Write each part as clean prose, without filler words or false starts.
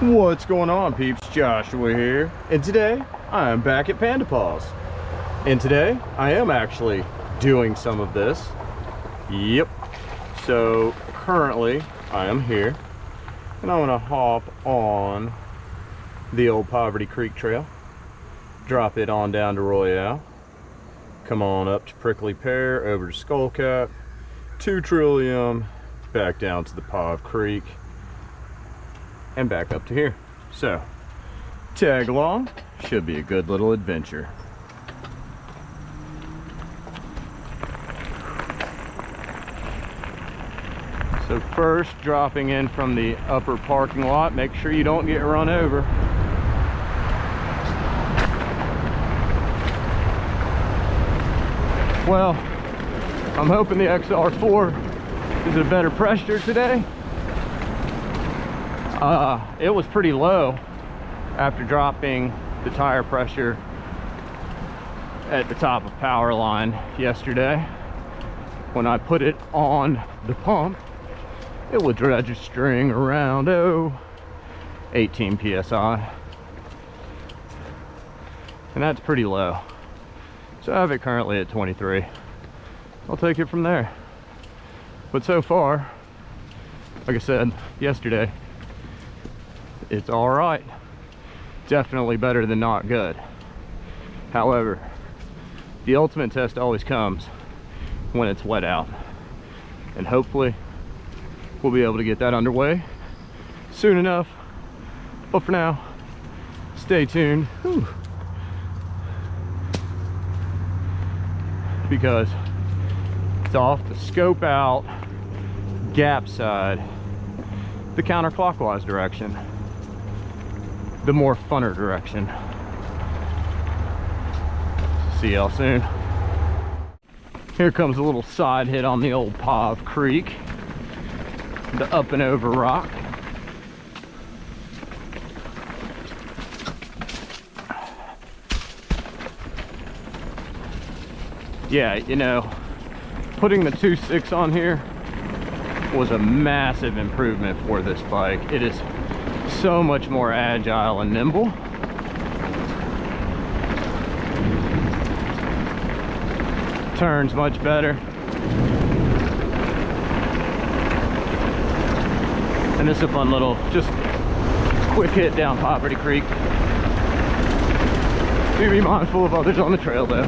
What's going on, peeps? Joshua here, and today I am back at Panda Paws. And today I am actually doing some of this. Yep. So currently I am here, and I'm gonna hop on the old Poverty Creek Trail, drop it on down to Royale, come on up to Prickly Pear, over to Skullcap, to Trillium, back down to the Pov Creek, and back up to here. So tag along, should be a good little adventure. So first, dropping in from the upper parking lot, make sure you don't get run over. Well, I'm hoping the XR4 is a better pressure today. It was pretty low after dropping the tire pressure at the top of power line yesterday. When I put it on the pump, it was registering around 18 psi, and that's pretty low. So I have it currently at 23. I'll take it from there. But so far, like I said yesterday, it's all right. Definitely better than not good. However, the ultimate test always comes when it's wet out, and hopefully we'll be able to get that underway soon enough. But for now, stay tuned. Whew. Because it's off to scope out gap side, the counterclockwise direction, the more funner direction. See y'all soon. Here comes a little side hit on the old Pov Creek, the up and over rock. Yeah, you know, putting the 2.6 on here was a massive improvement for this bike. It is so much more agile and nimble. Turns much better. And this is a fun little, just quick hit down Poverty Creek. Do be mindful of others on the trail though.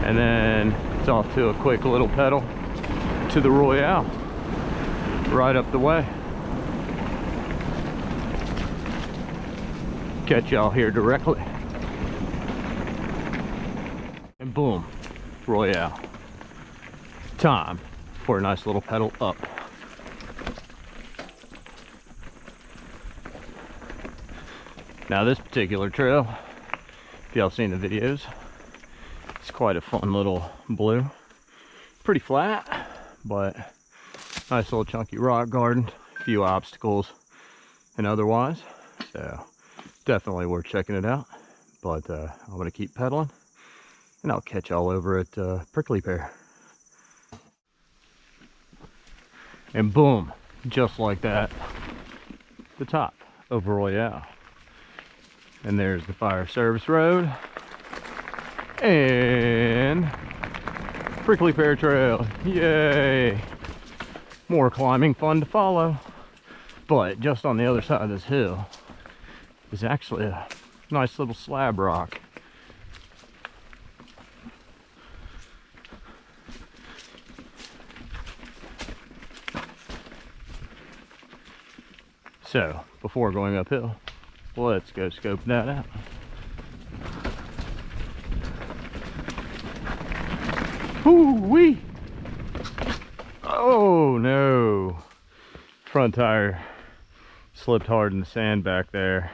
And then it's off to a quick little pedal to the Royale, right up the way. Catch y'all here directly. And boom, Royale. Time for a nice little pedal up. Now this particular trail, if y'all seen the videos, it's quite a fun little blue. Pretty flat, but nice little chunky rock garden, a few obstacles and otherwise. So definitely worth checking it out. But I'm gonna keep pedaling, and I'll catch y'all over at Prickly Pear. And boom, just like that, the top of Royale. And there's the fire service road and Prickly Pear Trail. Yay! More climbing fun to follow. But just on the other side of this hill is actually a nice little slab rock. So before going uphill, let's go scope that out. Whoo-wee! Oh no! Front tire slipped hard in the sand back there,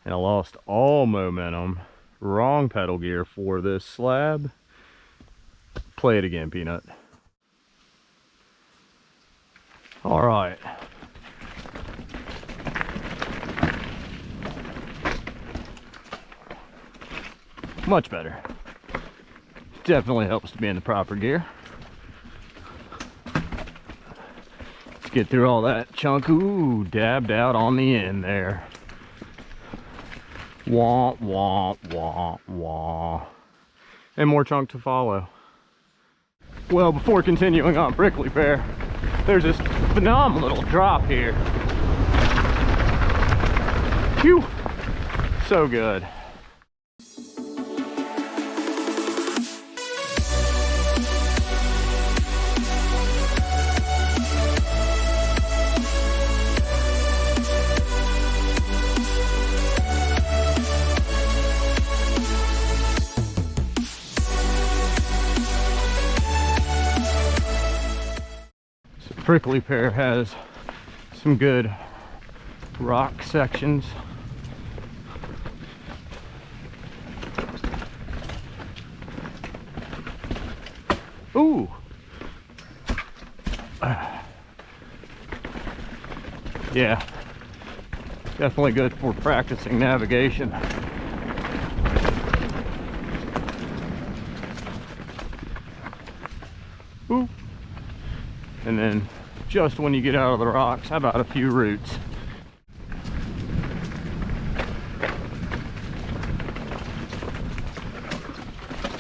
and I lost all momentum. Wrong pedal gear for this slab. Play it again, Peanut. All right. Much better. Definitely helps to be in the proper gear. get through all that chunk. Ooh, dabbed out on the end there. Wah, wah, wah, wah. And more chunk to follow. Well, before continuing on Prickly Pear, there's this phenomenal little drop here. Phew! So good. Prickly Pear has some good rock sections. Ooh. Yeah, definitely good for practicing navigation. Ooh. And then just when you get out of the rocks, how about a few roots?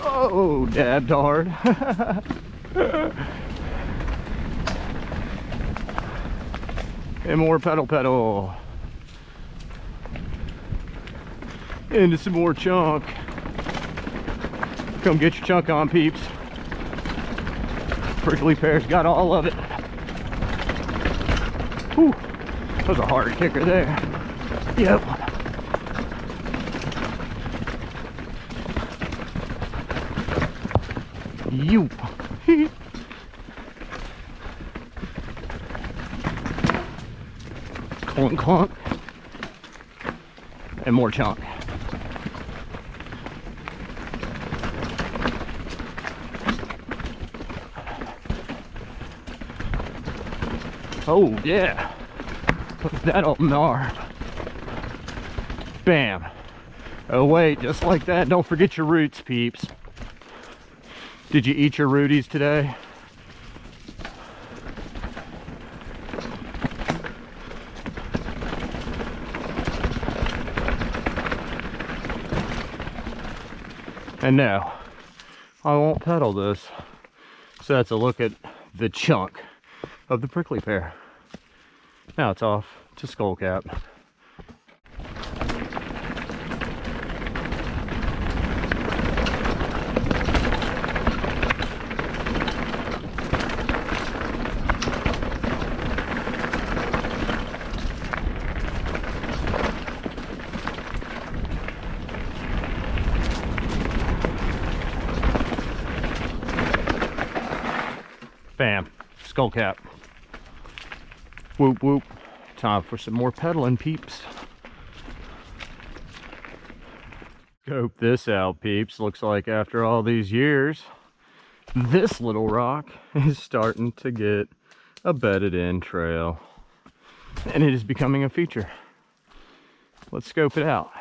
Oh, dabbed hard. And more pedal. Into some more chunk. Come get your chunk on, peeps. Prickly Pear's got all of it. Whew, that was a hard kicker there. Yep. You. Clunk, clunk. And more chunk. Oh yeah, put that on gnar. Bam. Oh wait, just like that, don't forget your roots, peeps. Did you eat your rooties today? And now, I won't pedal this. So that's a look at the chunk of the Prickly Pear. Now it's off to Skullcap. Bam, Skullcap. Whoop whoop. Time for some more pedaling, peeps. Scope this out, peeps. Looks like after all these years, this little rock is starting to get a bedded in trail. And it is becoming a feature. Let's scope it out.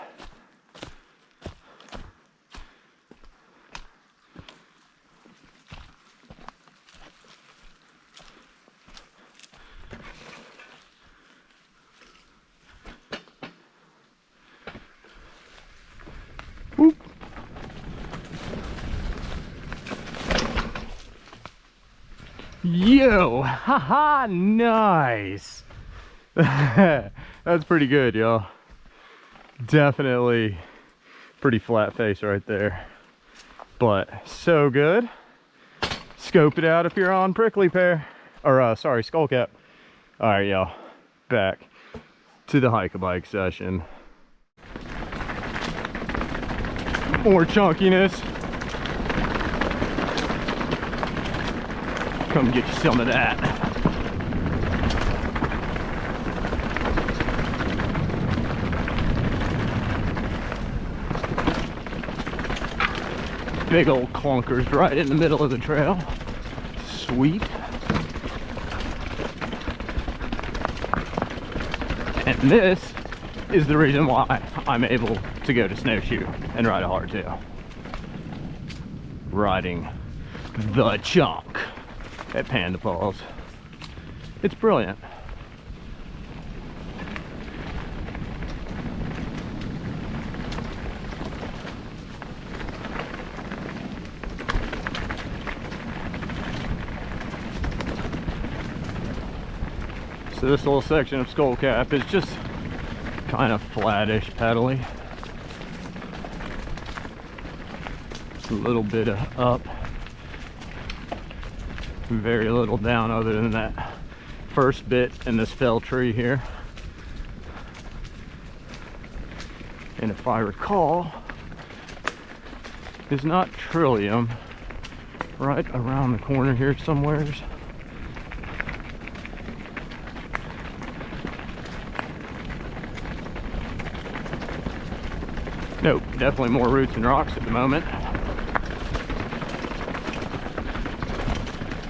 Whoop. Yo, haha, nice. That's pretty good, y'all. Definitely pretty flat face right there, but so good. Scope it out if you're on Prickly Pear, or sorry, Skullcap. All right, y'all, back to the hike-a-bike session. More chunkiness. Come get you some of that. Big old clunkers right in the middle of the trail. Sweet. And this is the reason why I'm able to go to snowshoe and ride a hardtail. Riding the chunk at Panda Paws. It's brilliant. So this little section of skull cap is just kind of flattish pedally. A little bit of up, very little down other than that first bit in this fell tree here. And if I recall, is not Trillium right around the corner here somewheres? Nope, definitely more roots and rocks at the moment.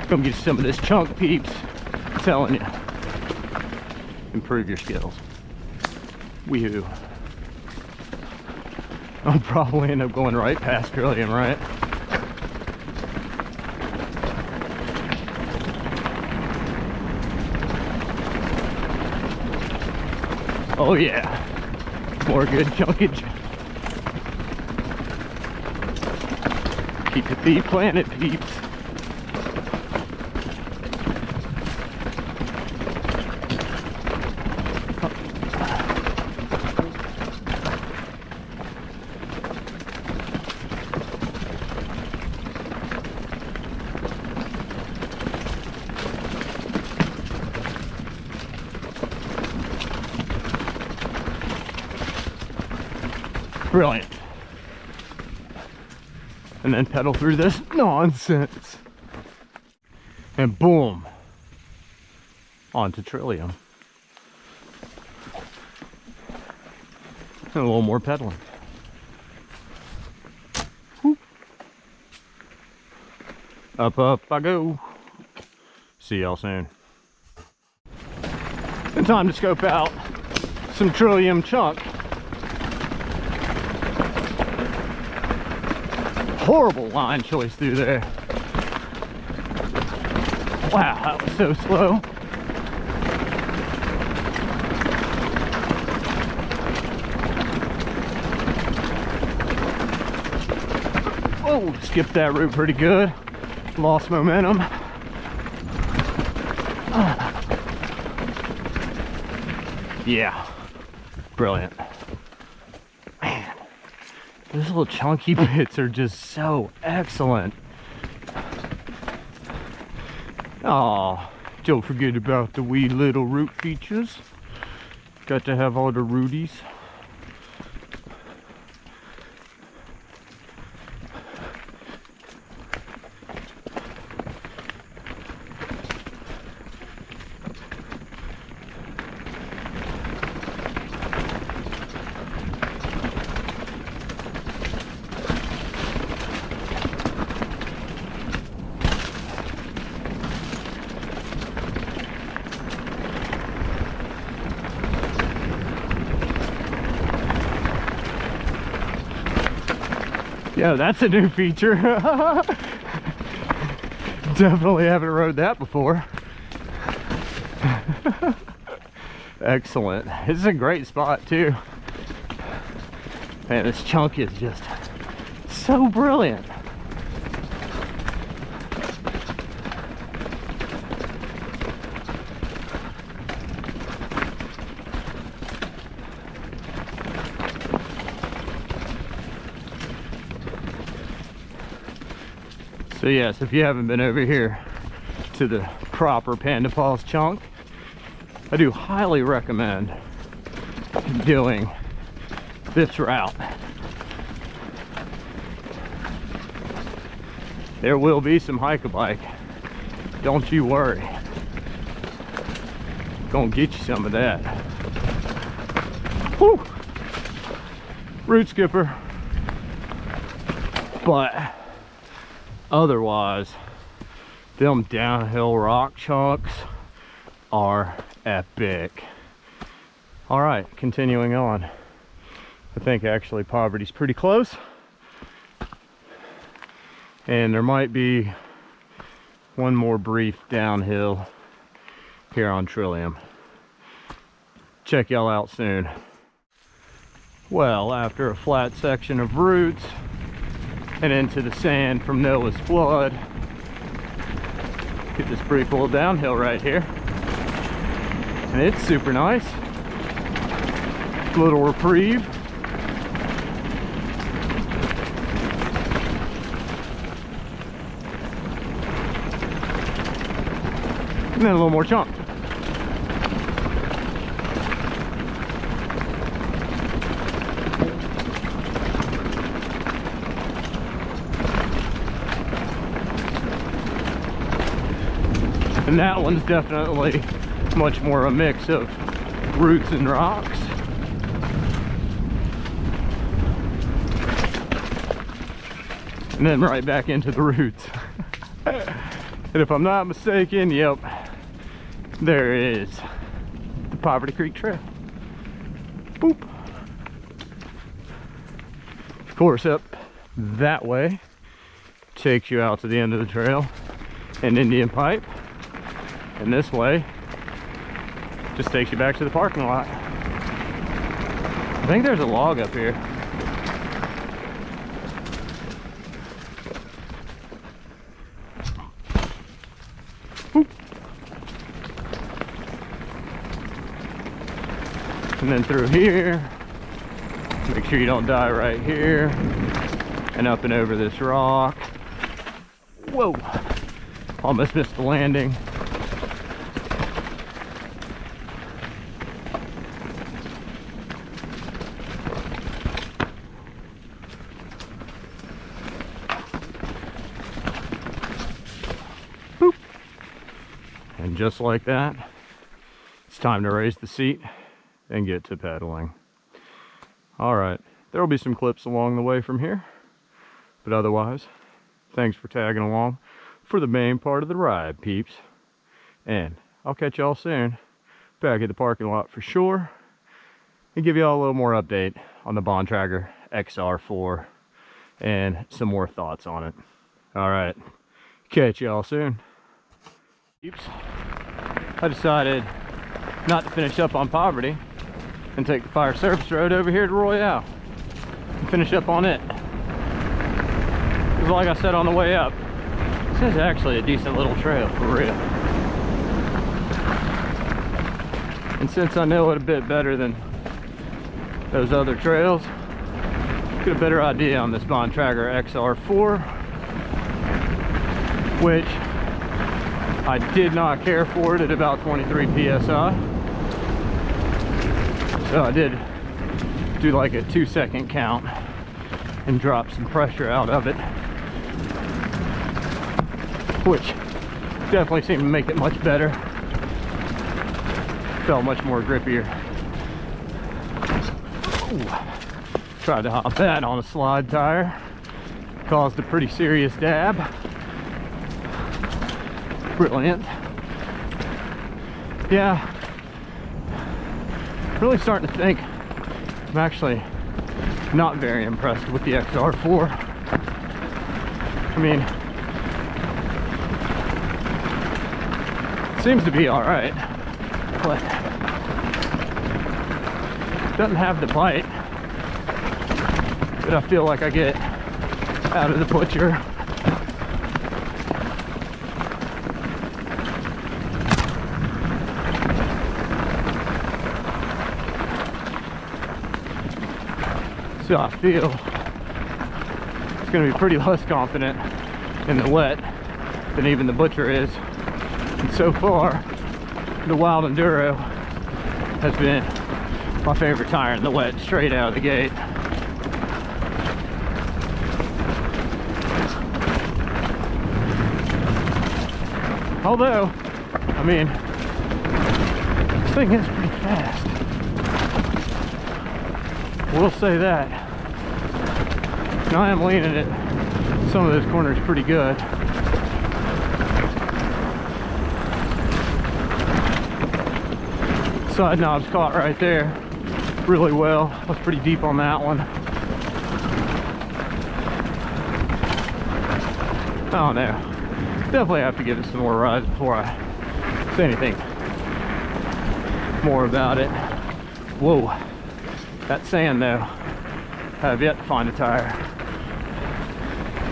Come get some of this chunk, peeps. I'm telling you. Improve your skills. Wee-hoo. I'll probably end up going right past Trillium, right? Oh yeah. More good chunkage. Keep the feet planted, peeps. Brilliant. And then pedal through this nonsense. And boom. Onto Trillium. And a little more pedaling. Whoop. Up, up I go. See y'all soon. And time to scope out some Trillium chunk. Horrible line choice through there. Wow, that was so slow. Oh, skipped that route pretty good. Lost momentum. Yeah, brilliant. Man, those little chunky bits are just so excellent. Oh, don't forget about the wee little root features. Got to have all the rooties. Yeah, that's a new feature. Definitely haven't rode that before. Excellent. This is a great spot too. Man, this chunk is just so brilliant. So yes, if you haven't been over here to the proper Panda Paws chunk, I do highly recommend doing this route. There will be some hike-a-bike, don't you worry. Gonna get you some of that. Whew. Root skipper. But otherwise, them downhill rock chunks are epic. All right, continuing on. I think actually Poverty's pretty close. And there might be one more brief downhill here on Trillium. Check y'all out soon. Well, after a flat section of roots and into the sand from Noah's flood, get this brief little downhill right here. And it's super nice. Little reprieve. And then a little more chunk. And that one's definitely much more a mix of roots and rocks. And then right back into the roots. And if I'm not mistaken, yep, there is the Poverty Creek Trail. Boop. Of course, up that way takes you out to the end of the trail and Indian Pipe. And this way just takes you back to the parking lot. I think there's a log up here. Boop. And then through here, make sure you don't die right here, and up and over this rock. Whoa, almost missed the landing. Boop. And just like that, it's time to raise the seat and get to pedaling. All right, there will be some clips along the way from here, but otherwise, thanks for tagging along for the main part of the ride, peeps. And I'll catch y'all soon back at the parking lot for sure, and give y'all a little more update on the Bontrager XR4 and some more thoughts on it. All right, catch y'all soon. Peeps, I decided not to finish up on Poverty and take the fire service road over here to Royale and finish up on it. Because like I said on the way up, this is actually a decent little trail for real. And since I know it a bit better than those other trails, get a better idea on this Bontrager XR4, which I did not care for it at about 23 psi. So I did do like a 2-second count and drop some pressure out of it, which definitely seemed to make it much better. Felt much more grippier. Ooh. Tried to hop that on a slide tire. Caused a pretty serious dab. Brilliant. Yeah. Really starting to think I'm actually not very impressed with the XR4. I mean, it seems to be all right, but it doesn't have the bite that I feel like I get out of the Butcher. So I feel it's going to be pretty less confident in the wet than even the Butcher is. And so far, the Wild Enduro has been my favorite tire in the wet, straight out of the gate. Although, I mean, this thing is pretty fast. We'll say that. And I am leaning it some of those corners pretty good. Side knob's caught right there really well. I was pretty deep on that one. I don't know. Definitely have to give it some more rides before I say anything more about it. Whoa, that sand though, have yet to find a tire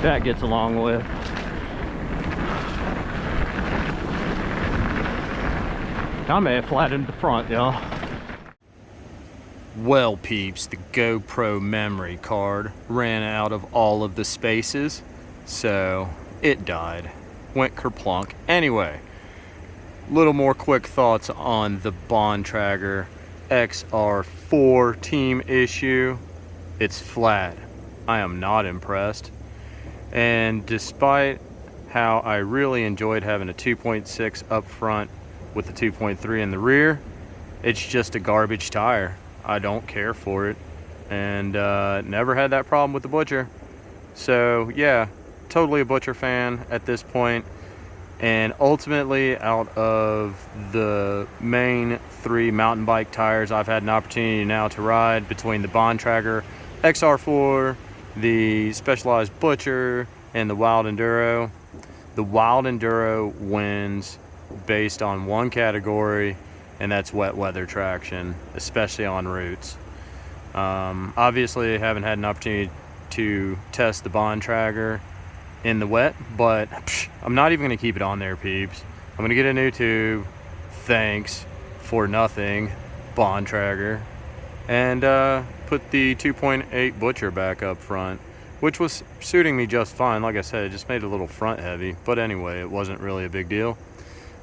that gets along with. I may have flattened the front, y'all. Well, peeps, the GoPro memory card ran out of all of the spaces, so it died. Went kerplunk. Anyway, little more quick thoughts on the Bontrager XR4 Team Issue. It's flat. I am not impressed. And despite how I really enjoyed having a 2.6 up front with the 2.3 in the rear, it's just a garbage tire. I don't care for it, and never had that problem with the Butcher. So yeah, totally a Butcher fan at this point. And ultimately, out of the main 3 mountain bike tires I've had an opportunity now to ride, between the Bontrager XR4, the Specialized Butcher, and the Wild Enduro, the Wild Enduro wins based on one category, and that's wet weather traction, especially on routes. Obviously, I haven't had an opportunity to test the Bontrager in the wet, but I'm not even going to keep it on there, peeps. I'm going to get a new tube, thanks for nothing, Bontrager, and put the 2.8 Butcher back up front, which was suiting me just fine. Like I said, it just made it a little front heavy, but anyway, it wasn't really a big deal.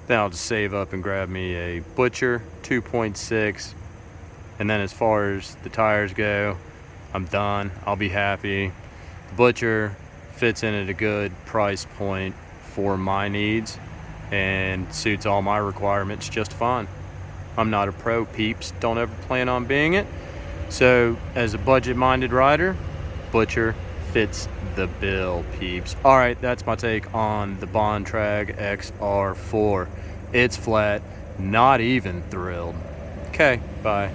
Then I'll just save up and grab me a Butcher 2.6, and then as far as the tires go, I'm done. I'll be happy. The Butcher fits in at a good price point for my needs and suits all my requirements just fine. I'm not a pro, peeps. Don't ever plan on being it. So as a budget-minded rider, Butcher fits the bill, peeps. All right, that's my take on the Bontrager XR4. It's flat, not even thrilled. Okay, bye.